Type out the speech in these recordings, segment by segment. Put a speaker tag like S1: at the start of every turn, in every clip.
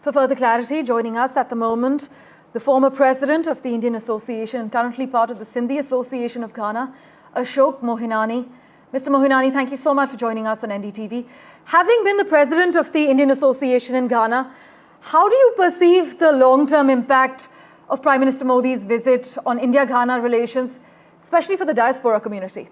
S1: For further clarity, joining us at the moment, the former president of the Indian Association and currently part of the Sindhi Association of Ghana, Ashok Mohinini. Mr. Mohinini, thank you so much for joining us on NDTV. Having been the president of the Indian Association in Ghana, how do you perceive the long-term impact of Prime Minister Modi's visit on India-Ghana relations, especially for the diaspora community?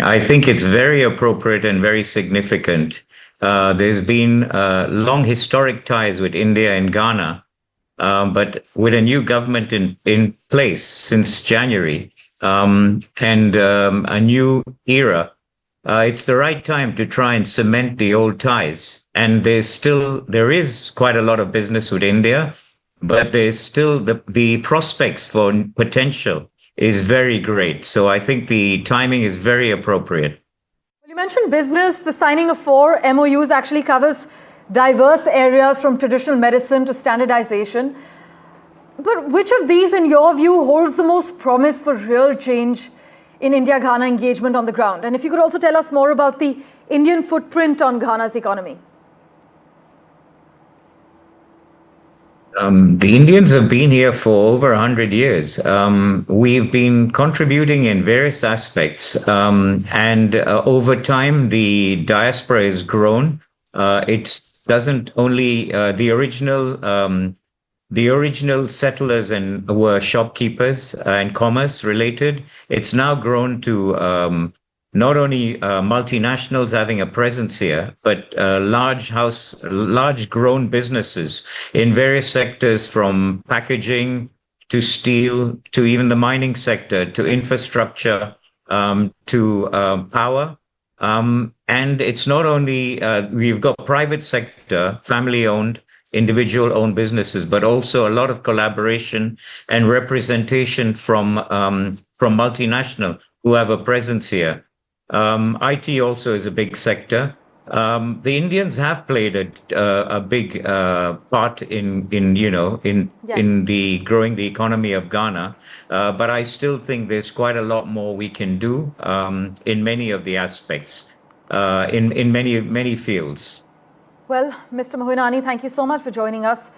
S2: I think it's very appropriate and very significant. There's been long historic ties with India and Ghana, but with a new government in place since January and a new era, it's the right time to try and cement the old ties. And there is quite a lot of business with India, but there's still the prospects for potential is very great. So I think the timing is very appropriate.
S1: You mentioned business. The signing of 4 MOUs actually covers diverse areas from traditional medicine to standardization. But which of these, in your view, holds the most promise for real change in India-Ghana engagement on the ground? And if you could also tell us more about the Indian footprint on Ghana's economy.
S2: The Indians have been here for over 100 years. We've been contributing in various aspects, and over time, the diaspora has grown. It doesn't only the original settlers and were shopkeepers and commerce related. It's now grown to not only multinationals having a presence here, but large grown businesses in various sectors, from packaging to steel to even the mining sector to infrastructure to power. And it's not only we've got private sector, family owned, individual owned businesses, but also a lot of collaboration and representation from multinational who have a presence here. IT also is a big sector. The Indians have played a big part in the growing the economy of Ghana, but I still think there's quite a lot more we can do in many of the aspects, in many fields.
S1: Well, Mr. Mohinini, thank you so much for joining us.